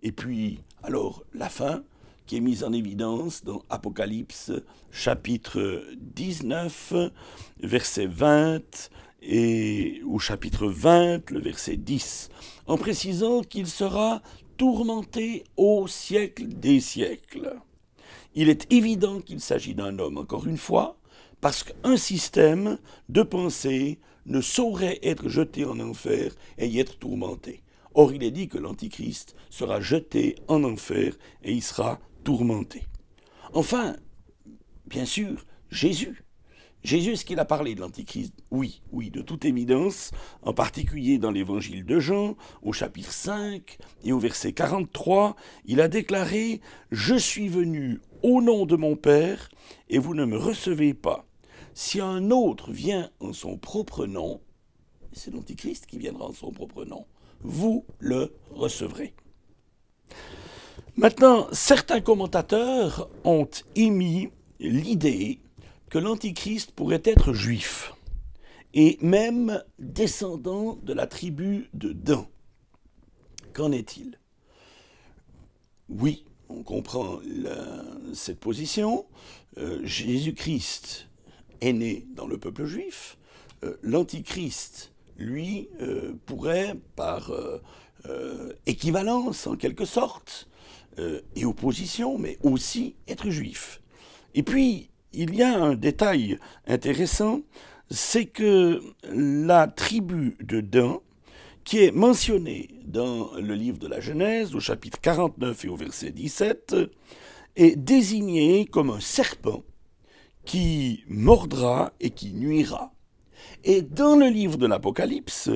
Et puis, alors, la fin, qui est mise en évidence dans Apocalypse chapitre 19, verset 20, et au chapitre 20, le verset 10, en précisant qu'il sera tourmenté au siècle des siècles. Il est évident qu'il s'agit d'un homme, encore une fois, parce qu'un système de pensée ne saurait être jeté en enfer et y être tourmenté. Or, il est dit que l'Antichrist sera jeté en enfer et il sera tourmenté. Enfin, bien sûr, Jésus. Jésus, est-ce qu'il a parlé de l'Antichrist? Oui, de toute évidence, en particulier dans l'évangile de Jean, au chapitre 5 et au verset 43, il a déclaré « Je suis venu au nom de mon Père et vous ne me recevez pas. Si un autre vient en son propre nom, c'est l'Antichrist qui viendra en son propre nom, vous le recevrez. » Maintenant, certains commentateurs ont émis l'idée que l'Antichrist pourrait être juif, et même descendant de la tribu de Dan. Qu'en est-il? Oui, on comprend cette position. Jésus-Christ est né dans le peuple juif. L'Antichrist, lui, pourrait, par équivalence en quelque sorte, et opposition, mais aussi être juif. Et puis, il y a un détail intéressant, c'est que la tribu de Dan, qui est mentionnée dans le livre de la Genèse, au chapitre 49 et au verset 17, est désignée comme un serpent qui mordra et qui nuira. Et dans le livre de l'Apocalypse,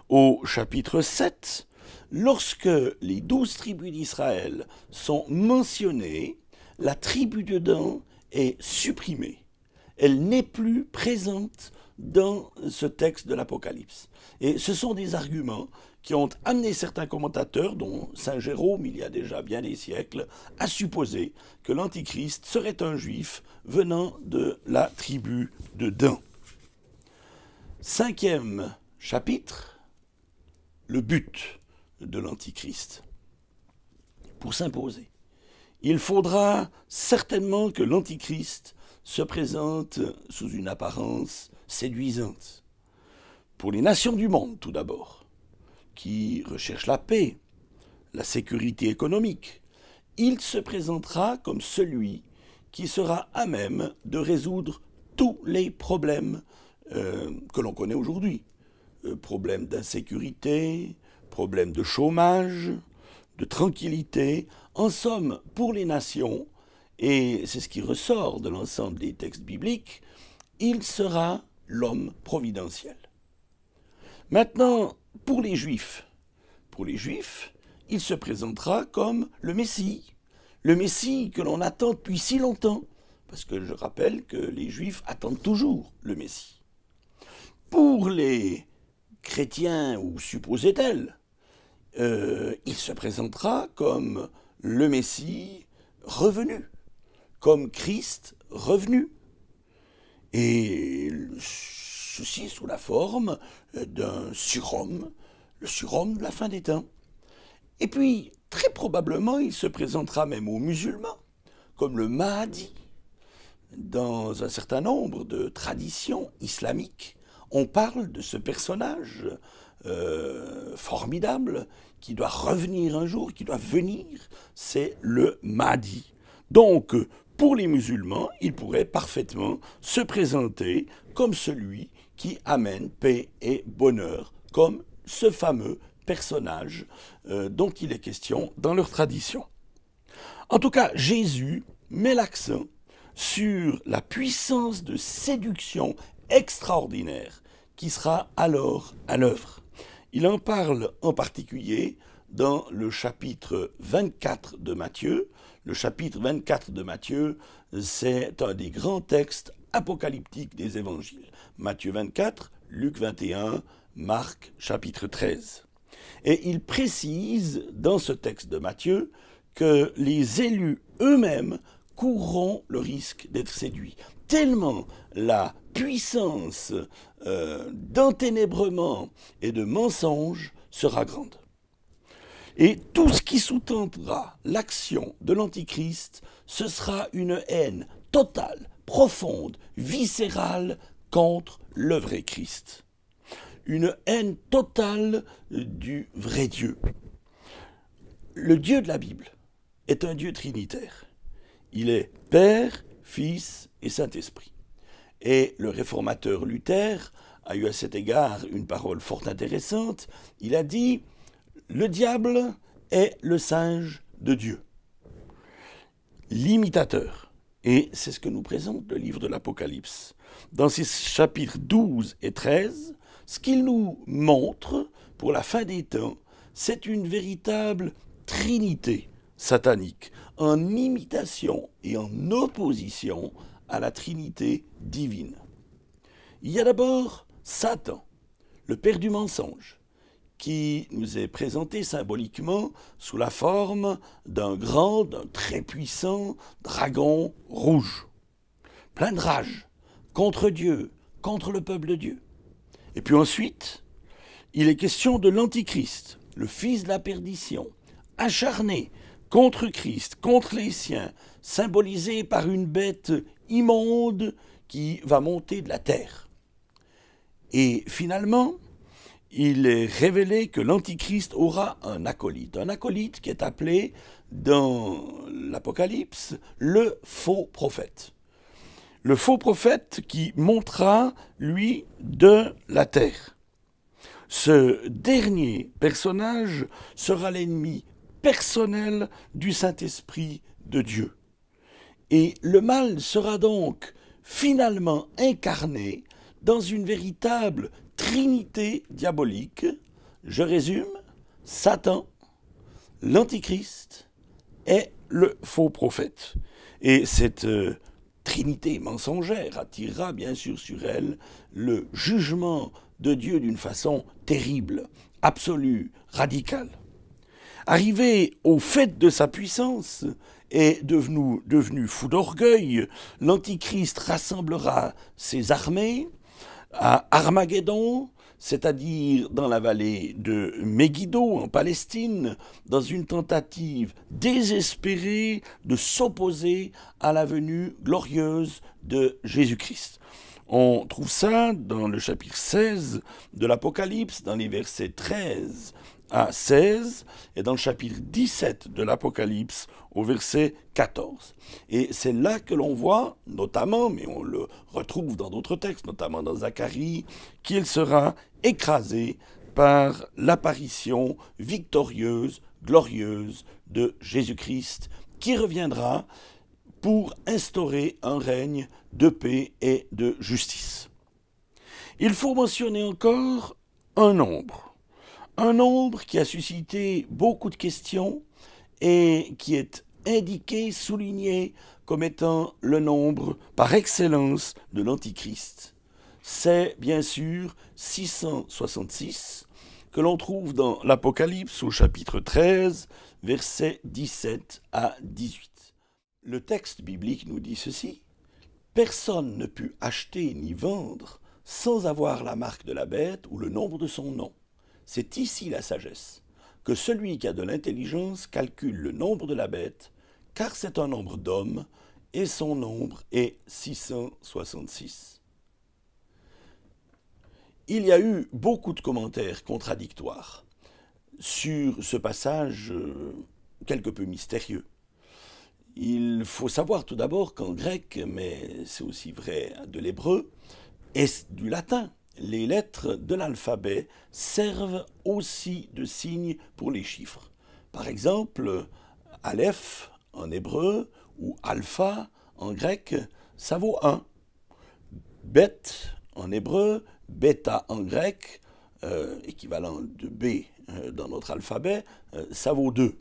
au chapitre 7, lorsque les 12 tribus d'Israël sont mentionnées, la tribu de Dan est supprimée. Elle n'est plus présente dans ce texte de l'Apocalypse. Et ce sont des arguments qui ont amené certains commentateurs, dont Saint Jérôme, il y a déjà bien des siècles, à supposer que l'Antichrist serait un juif venant de la tribu de Dan. 5e chapitre, le but de l'Antichrist. Pour s'imposer, il faudra certainement que l'Antichrist se présente sous une apparence séduisante. Pour les nations du monde, tout d'abord, qui recherchent la paix, la sécurité économique, il se présentera comme celui qui sera à même de résoudre tous les problèmes que l'on connaît aujourd'hui. Problèmes d'insécurité, problèmes de chômage, de tranquillité. En somme, pour les nations, et c'est ce qui ressort de l'ensemble des textes bibliques, il sera l'homme providentiel. Maintenant, pour les Juifs, il se présentera comme le Messie que l'on attend depuis si longtemps, parce que je rappelle que les Juifs attendent toujours le Messie. Pour les chrétiens, ou supposés tels, il se présentera comme le Messie revenu, comme Christ revenu. Et ceci sous la forme d'un surhomme, le surhomme de la fin des temps. Et puis, très probablement, il se présentera même aux musulmans, comme le Mahdi. Dans un certain nombre de traditions islamiques, on parle de ce personnage formidable qui doit revenir un jour, qui doit venir, c'est le Mahdi. Donc, pour les musulmans, il pourrait parfaitement se présenter comme celui qui amène paix et bonheur, comme ce fameux personnage dont il est question dans leur tradition. En tout cas, Jésus met l'accent sur la puissance de séduction extraordinaire qui sera alors à l'œuvre. Il en parle en particulier dans le chapitre 24 de Matthieu. Le chapitre 24 de Matthieu, c'est un des grands textes apocalyptiques des évangiles. Matthieu 24, Luc 21, Marc chapitre 13. Et il précise dans ce texte de Matthieu que les élus eux-mêmes courront le risque d'être séduits. Tellement la puissance d'enténébrement et de mensonge sera grande. Et tout ce qui sous-tendra l'action de l'Antichrist, ce sera une haine totale, profonde, viscérale contre le vrai Christ. Une haine totale du vrai Dieu. Le Dieu de la Bible est un Dieu trinitaire. Il est Père, Fils et Saint-Esprit. Et le réformateur Luther a eu à cet égard une parole fort intéressante. Il a dit « Le diable est le singe de Dieu, l'imitateur ». Et c'est ce que nous présente le livre de l'Apocalypse. Dans ses chapitres 12 et 13, ce qu'il nous montre pour la fin des temps, c'est une véritable trinité satanique, en imitation et en opposition à la Trinité divine. Il y a d'abord Satan, le père du mensonge, qui nous est présenté symboliquement sous la forme d'un très puissant dragon rouge, plein de rage, contre Dieu, contre le peuple de Dieu. Et puis ensuite, il est question de l'Antichrist, le fils de la perdition, acharné contre Christ, contre les siens, symbolisé par une bête immonde qui va monter de la terre. Et finalement, il est révélé que l'Antichrist aura un acolyte qui est appelé dans l'Apocalypse le faux prophète. Le faux prophète qui montera, lui, de la terre. Ce dernier personnage sera l'ennemi personnel du Saint-Esprit de Dieu. Et le mal sera donc finalement incarné dans une véritable trinité diabolique. Je résume, Satan, l'Antichrist et le faux prophète. Et cette trinité mensongère attirera bien sûr sur elle le jugement de Dieu d'une façon terrible, absolue, radicale. Arrivé au fait de sa puissance et devenu fou d'orgueil, l'Antichrist rassemblera ses armées à Armageddon, c'est-à-dire dans la vallée de Megiddo, en Palestine, dans une tentative désespérée de s'opposer à la venue glorieuse de Jésus-Christ. On trouve ça dans le chapitre 16 de l'Apocalypse, dans les versets 13 à 16, et dans le chapitre 17 de l'Apocalypse, au verset 14. Et c'est là que l'on voit, notamment, mais on le retrouve dans d'autres textes, notamment dans Zacharie, qu'il sera écrasé par l'apparition victorieuse, glorieuse de Jésus-Christ, qui reviendra pour instaurer un règne de paix et de justice. Il faut mentionner encore un nombre qui a suscité beaucoup de questions et qui est indiqué, souligné comme étant le nombre par excellence de l'Antichrist. C'est bien sûr 666 que l'on trouve dans l'Apocalypse au chapitre 13, versets 17 à 18. Le texte biblique nous dit ceci: « Personne ne put acheter ni vendre sans avoir la marque de la bête ou le nombre de son nom. C'est ici la sagesse, que celui qui a de l'intelligence calcule le nombre de la bête, car c'est un nombre d'hommes, et son nombre est 666. » Il y a eu beaucoup de commentaires contradictoires sur ce passage quelque peu mystérieux. Il faut savoir tout d'abord qu'en grec, mais c'est aussi vrai de l'hébreu et du latin, les lettres de l'alphabet servent aussi de signe pour les chiffres. Par exemple, Aleph en hébreu ou Alpha en grec, ça vaut 1. Bet en hébreu, Beta en grec, équivalent de B dans notre alphabet, ça vaut 2.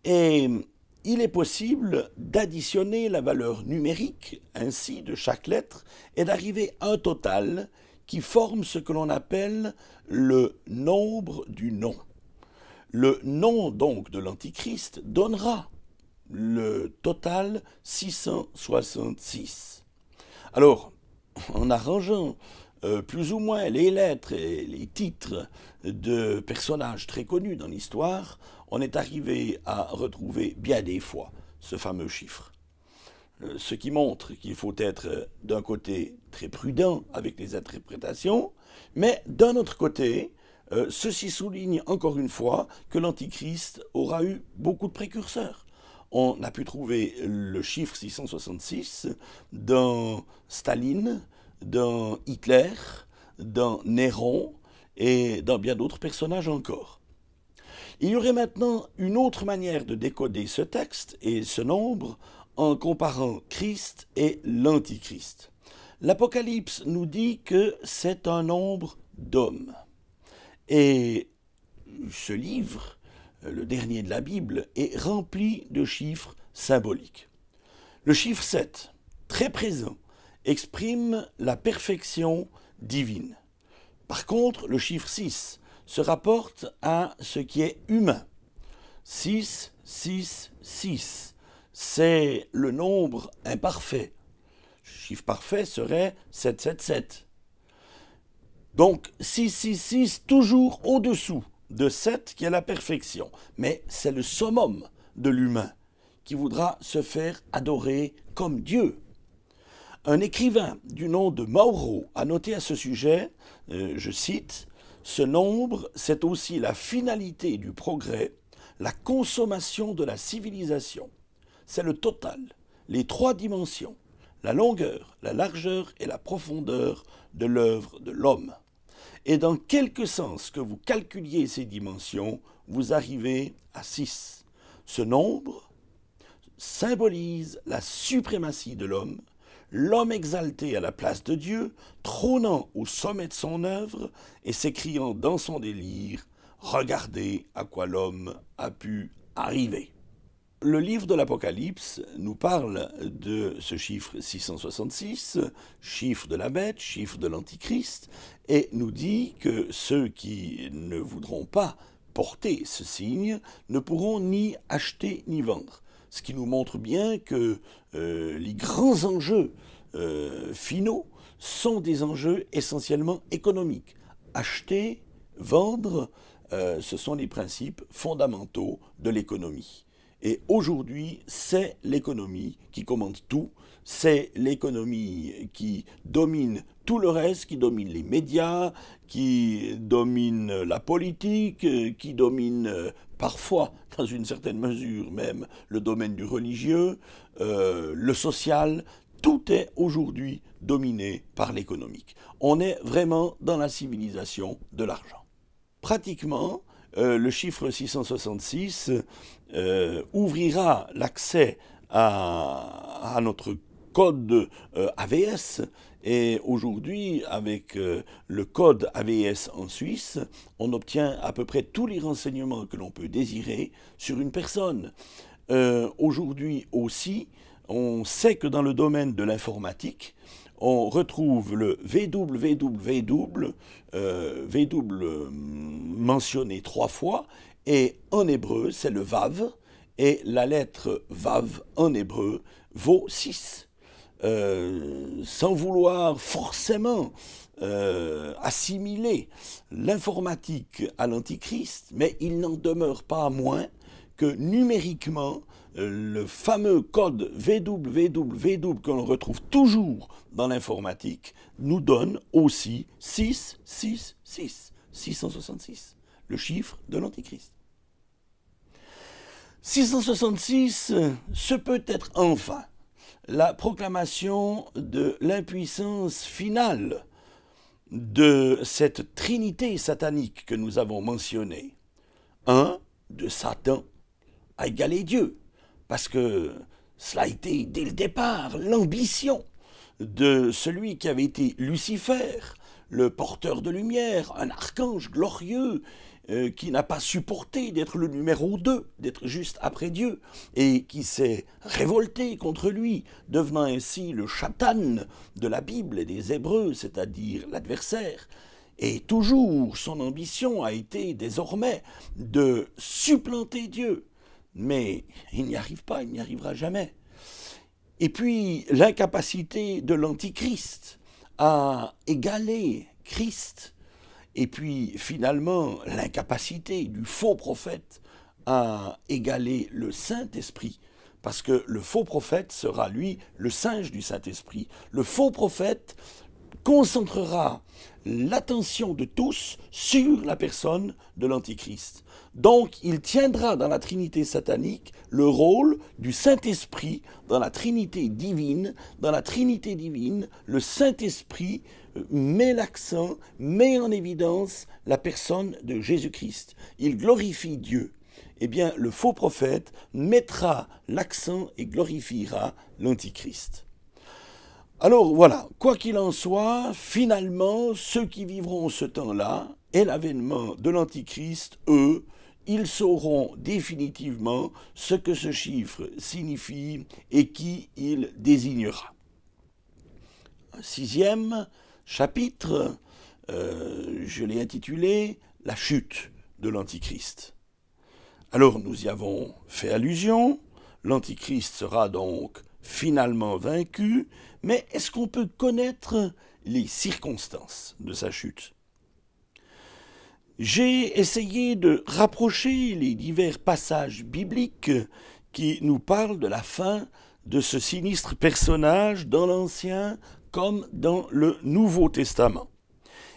Et il est possible d'additionner la valeur numérique, ainsi, de chaque lettre, et d'arriver à un total qui forme ce que l'on appelle le nombre du nom. Le nom, donc, de l'Antichrist donnera le total 666. Alors, en arrangeant plus ou moins les lettres et les titres de personnages très connus dans l'histoire, on est arrivé à retrouver bien des fois ce fameux chiffre. Ce qui montre qu'il faut être d'un côté très prudent avec les interprétations, mais d'un autre côté, ceci souligne encore une fois que l'Antichrist aura eu beaucoup de précurseurs. On a pu trouver le chiffre 666 dans Staline, dans Hitler, dans Néron et dans bien d'autres personnages encore. Il y aurait maintenant une autre manière de décoder ce texte et ce nombre en comparant Christ et l'Antichrist. L'Apocalypse nous dit que c'est un nombre d'hommes. Et ce livre, le dernier de la Bible, est rempli de chiffres symboliques. Le chiffre 7, très présent, exprime la perfection divine. Par contre, le chiffre 6 se rapporte à ce qui est humain. 6, 6, 6. C'est le nombre imparfait. Le chiffre parfait serait 777. Donc 666 toujours au-dessous de 7 qui est la perfection. Mais c'est le summum de l'humain qui voudra se faire adorer comme Dieu. Un écrivain du nom de Mauro a noté à ce sujet, je cite, « Ce nombre, c'est aussi la finalité du progrès, la consommation de la civilisation. C'est le total, les trois dimensions, la longueur, la largeur et la profondeur de l'œuvre de l'homme. Et dans quelque sens que vous calculiez ces dimensions, vous arrivez à 6. Ce nombre symbolise la suprématie de l'homme, l'homme exalté à la place de Dieu, trônant au sommet de son œuvre et s'écriant dans son délire « Regardez à quoi l'homme a pu arriver ». Le livre de l'Apocalypse nous parle de ce chiffre 666, chiffre de la bête, chiffre de l'Antichrist, et nous dit que ceux qui ne voudront pas porter ce signe ne pourront ni acheter ni vendre. Ce qui nous montre bien que les grands enjeux finaux sont des enjeux essentiellement économiques. Acheter, vendre, ce sont les principes fondamentaux de l'économie. Et aujourd'hui, c'est l'économie qui commande tout, c'est l'économie qui domine tout le reste, qui domine les médias, qui domine la politique, qui domine parfois, dans une certaine mesure même, le domaine du religieux, le social. Tout est aujourd'hui dominé par l'économique. On est vraiment dans la civilisation de l'argent. Pratiquement, le chiffre 666 ouvrira l'accès à notre code AVS. Et aujourd'hui, avec le code AVS en Suisse, on obtient à peu près tous les renseignements que l'on peut désirer sur une personne. Aujourd'hui aussi, on sait que dans le domaine de l'informatique, on retrouve le www, mentionné 3 fois, et en hébreu, c'est le vav, et la lettre vav en hébreu vaut 6. Sans vouloir forcément assimiler l'informatique à l'Antichrist, mais il n'en demeure pas moins que numériquement, le fameux code www que l'on retrouve toujours dans l'informatique nous donne aussi 666, 666, le chiffre de l'Antichrist. 666, ce peut être enfin la proclamation de l'impuissance finale de cette trinité satanique que nous avons mentionnée. 1, de Satan à égaler Dieu, parce que cela a été dès le départ l'ambition de celui qui avait été Lucifer, le porteur de lumière, un archange glorieux qui n'a pas supporté d'être le numéro 2, d'être juste après Dieu, et qui s'est révolté contre lui, devenant ainsi le Satan de la Bible et des Hébreux, c'est-à-dire l'adversaire. Et toujours son ambition a été désormais de supplanter Dieu. Mais il n'y arrive pas, il n'y arrivera jamais. Et puis l'incapacité de l'Antichrist à égaler Christ, et puis finalement l'incapacité du faux prophète à égaler le Saint-Esprit, parce que le faux prophète sera, lui, le singe du Saint-Esprit. Le faux prophète concentrera l'attention de tous sur la personne de l'Antichrist. Donc, il tiendra dans la Trinité satanique le rôle du Saint-Esprit dans la Trinité divine. Dans la Trinité divine, le Saint-Esprit met l'accent, met en évidence la personne de Jésus-Christ. Il glorifie Dieu. Eh bien, le faux prophète mettra l'accent et glorifiera l'Antichrist. Alors voilà, quoi qu'il en soit, finalement, ceux qui vivront ce temps-là et l'avènement de l'Antichrist, eux, ils sauront définitivement ce que ce chiffre signifie et qui il désignera. Un 6e chapitre, je l'ai intitulé « La chute de l'Antichrist ». Alors nous y avons fait allusion, l'Antichrist sera donc finalement vaincu, mais est-ce qu'on peut connaître les circonstances de sa chute? J'ai essayé de rapprocher les divers passages bibliques qui nous parlent de la fin de ce sinistre personnage dans l'Ancien comme dans le Nouveau Testament.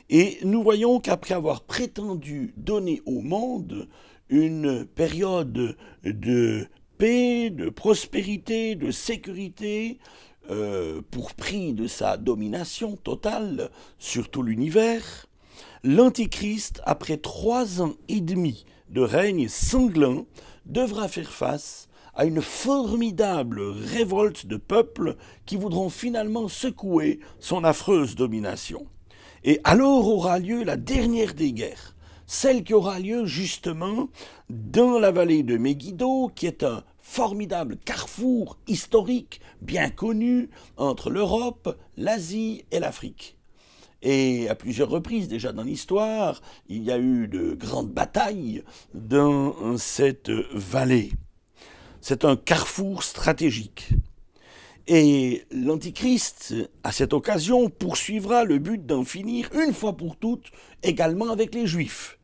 Et nous voyons qu'après avoir prétendu donner au monde une période de paix, de prospérité, de sécurité, pour prix de sa domination totale sur tout l'univers, l'Antichrist, après 3 ans et demi de règne sanglant, devra faire face à une formidable révolte de peuples qui voudront finalement secouer son affreuse domination. Et alors aura lieu la dernière des guerres, celle qui aura lieu justement dans la vallée de Megiddo, qui est un formidable carrefour historique bien connu entre l'Europe, l'Asie et l'Afrique. Et à plusieurs reprises déjà dans l'histoire, il y a eu de grandes batailles dans cette vallée. C'est un carrefour stratégique. Et l'Antichrist, à cette occasion, poursuivra le but d'en finir une fois pour toutes également avec les Juifs.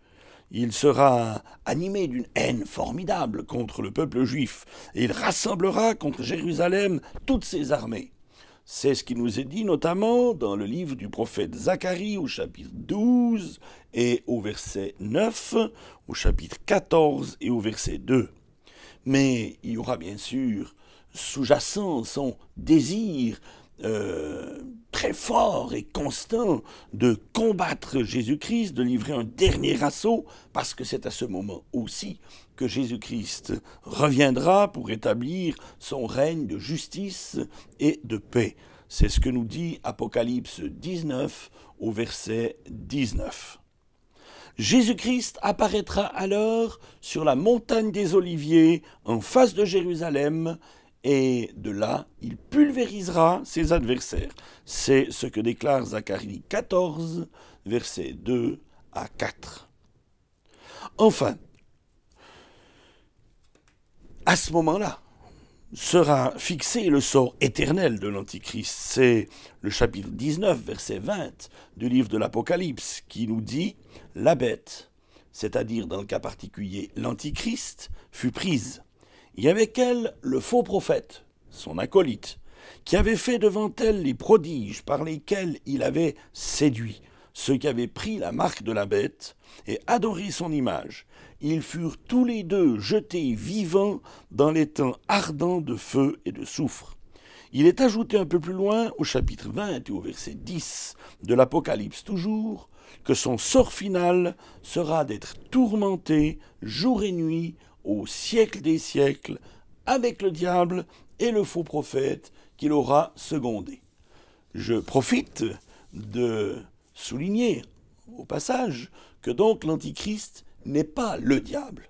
Il sera animé d'une haine formidable contre le peuple juif et il rassemblera contre Jérusalem toutes ses armées. C'est ce qui nous est dit notamment dans le livre du prophète Zacharie au chapitre 12 et au verset 9, au chapitre 14 et au verset 2. Mais il y aura bien sûr sous-jacent son désir très fort et constant de combattre Jésus-Christ, de livrer un dernier assaut, parce que c'est à ce moment aussi que Jésus-Christ reviendra pour établir son règne de justice et de paix. C'est ce que nous dit Apocalypse 19 au verset 19. Jésus-Christ apparaîtra alors sur la montagne des Oliviers en face de Jérusalem, et de là, il pulvérisera ses adversaires. C'est ce que déclare Zacharie 14, versets 2 à 4. Enfin, à ce moment-là, sera fixé le sort éternel de l'Antichrist. C'est le chapitre 19, verset 20 du livre de l'Apocalypse qui nous dit « La bête, c'est-à-dire dans le cas particulier l'Antichrist, fut prise. Et avec elle le faux prophète, son acolyte, qui avait fait devant elle les prodiges par lesquels il avait séduit ceux qui avaient pris la marque de la bête et adoré son image. Ils furent tous les deux jetés vivants dans les temps ardents de feu et de soufre. » Il est ajouté un peu plus loin, au chapitre 20 et au verset 10 de l'Apocalypse toujours, que son sort final sera d'être tourmenté jour et nuit au siècle des siècles, avec le diable et le faux prophète qu'il aura secondé. Je profite de souligner au passage que donc l'Antichrist n'est pas le diable.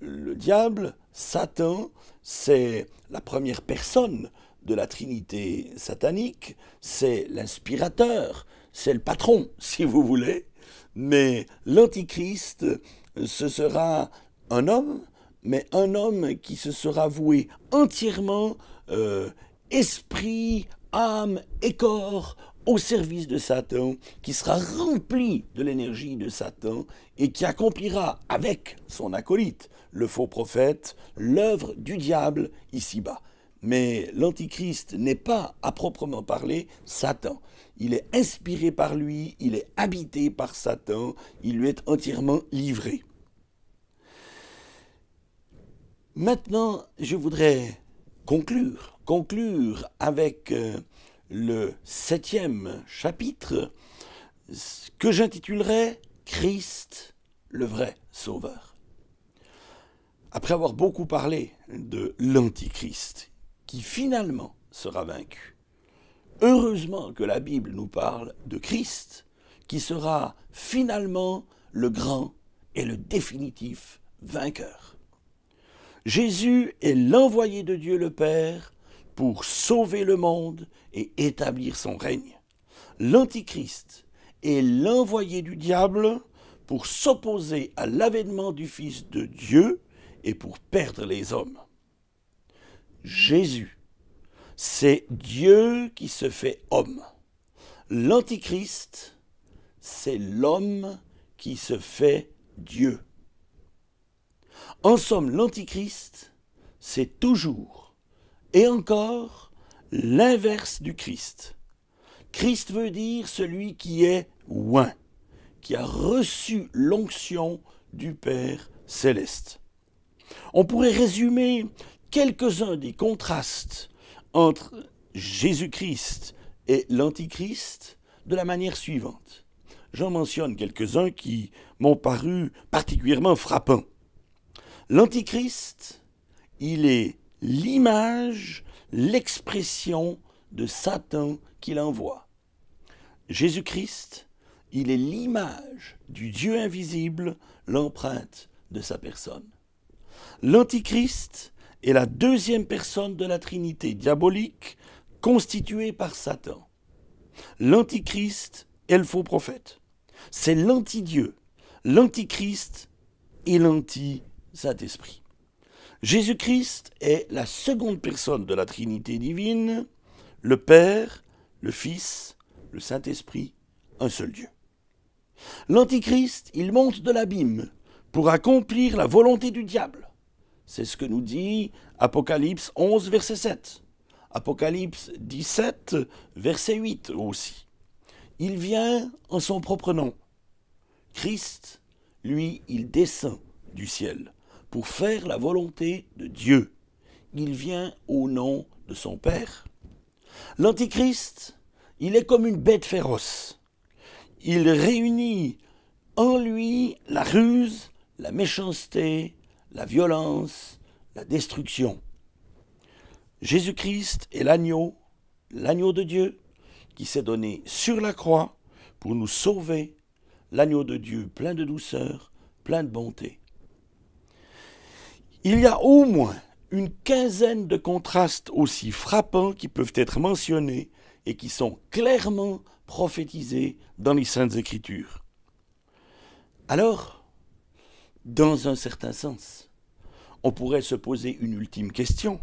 Le diable, Satan, c'est la première personne de la Trinité satanique, c'est l'inspirateur, c'est le patron, si vous voulez, mais l'Antichrist, ce sera un homme, mais un homme qui se sera voué entièrement esprit, âme et corps au service de Satan, qui sera rempli de l'énergie de Satan et qui accomplira avec son acolyte, le faux prophète, l'œuvre du diable ici-bas. Mais l'Antichrist n'est pas, à proprement parler, Satan. Il est inspiré par lui, il est habité par Satan, il lui est entièrement livré. Maintenant, je voudrais conclure avec le 7e chapitre que j'intitulerai « Christ, le vrai Sauveur ». Après avoir beaucoup parlé de l'Antichrist, qui finalement sera vaincu, heureusement que la Bible nous parle de Christ, qui sera finalement le grand et le définitif vainqueur. Jésus est l'envoyé de Dieu le Père pour sauver le monde et établir son règne. L'Antichrist est l'envoyé du diable pour s'opposer à l'avènement du Fils de Dieu et pour perdre les hommes. Jésus, c'est Dieu qui se fait homme. L'Antichrist, c'est l'homme qui se fait Dieu. En somme, l'Antichrist, c'est toujours et encore l'inverse du Christ. Christ veut dire celui qui est oint, qui a reçu l'onction du Père céleste. On pourrait résumer quelques-uns des contrastes entre Jésus-Christ et l'Antichrist de la manière suivante. J'en mentionne quelques-uns qui m'ont paru particulièrement frappants. L'Antichrist, il est l'image, l'expression de Satan qu'il envoie. Jésus-Christ, il est l'image du Dieu invisible, l'empreinte de sa personne. L'Antichrist est la deuxième personne de la Trinité diabolique constituée par Satan. L'Antichrist est le faux prophète. C'est l'anti-Dieu, l'Antichrist et l'anti-Saint-Esprit. Jésus-Christ est la seconde personne de la Trinité divine, le Père, le Fils, le Saint-Esprit, un seul Dieu. L'Antichrist, il monte de l'abîme pour accomplir la volonté du diable. C'est ce que nous dit Apocalypse 11, verset 7. Apocalypse 17, verset 8 aussi. Il vient en son propre nom. Christ, lui, il descend du ciel pour faire la volonté de Dieu. Il vient au nom de son Père. L'Antichrist, il est comme une bête féroce. Il réunit en lui la ruse, la méchanceté, la violence, la destruction. Jésus-Christ est l'agneau de Dieu, qui s'est donné sur la croix pour nous sauver, l'agneau de Dieu plein de douceur, plein de bonté. Il y a au moins une quinzaine de contrastes aussi frappants qui peuvent être mentionnés et qui sont clairement prophétisés dans les Saintes Écritures. Alors, dans un certain sens, on pourrait se poser une ultime question.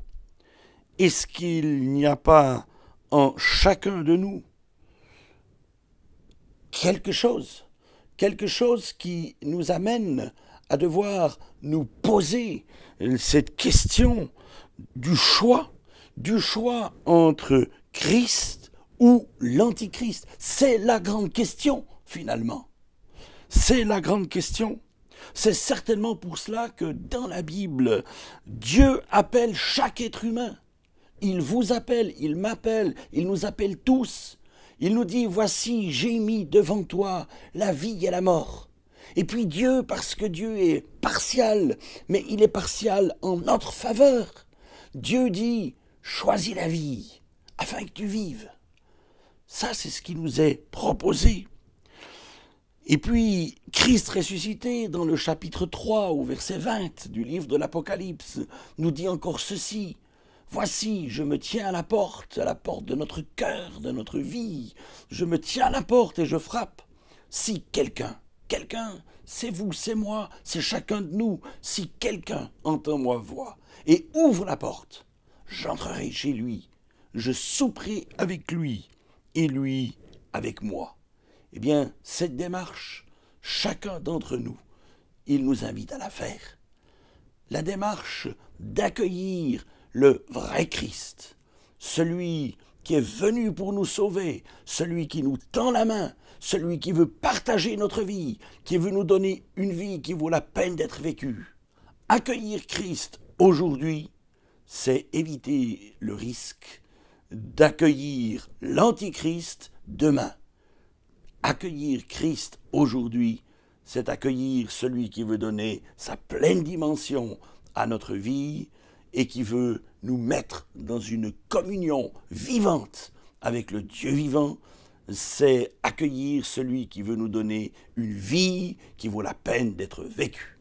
Est-ce qu'il n'y a pas en chacun de nous quelque chose qui nous amène à devoir nous poser cette question du choix entre Christ ou l'Antichrist. C'est la grande question, finalement. C'est la grande question. C'est certainement pour cela que dans la Bible, Dieu appelle chaque être humain. Il vous appelle, il m'appelle, il nous appelle tous. Il nous dit, voici, j'ai mis devant toi la vie et la mort. Et puis Dieu, parce que Dieu est partial, mais il est partial en notre faveur. Dieu dit, choisis la vie, afin que tu vives. Ça, c'est ce qui nous est proposé. Et puis, Christ ressuscité, dans le chapitre 3, au verset 20 du livre de l'Apocalypse, nous dit encore ceci. Voici, je me tiens à la porte de notre cœur, de notre vie. Je me tiens à la porte et je frappe. Si quelqu'un, c'est vous, c'est moi, c'est chacun de nous, si quelqu'un entend ma voix et ouvre la porte, j'entrerai chez lui, je souperai avec lui et lui avec moi. Eh bien, cette démarche, chacun d'entre nous, il nous invite à la faire. La démarche d'accueillir le vrai Christ, celui qui est venu pour nous sauver, celui qui nous tend la main, celui qui veut partager notre vie, qui veut nous donner une vie qui vaut la peine d'être vécue. Accueillir Christ aujourd'hui, c'est éviter le risque d'accueillir l'Antichrist demain. Accueillir Christ aujourd'hui, c'est accueillir celui qui veut donner sa pleine dimension à notre vie et qui veut nous mettre dans une communion vivante avec le Dieu vivant. C'est accueillir celui qui veut nous donner une vie qui vaut la peine d'être vécue.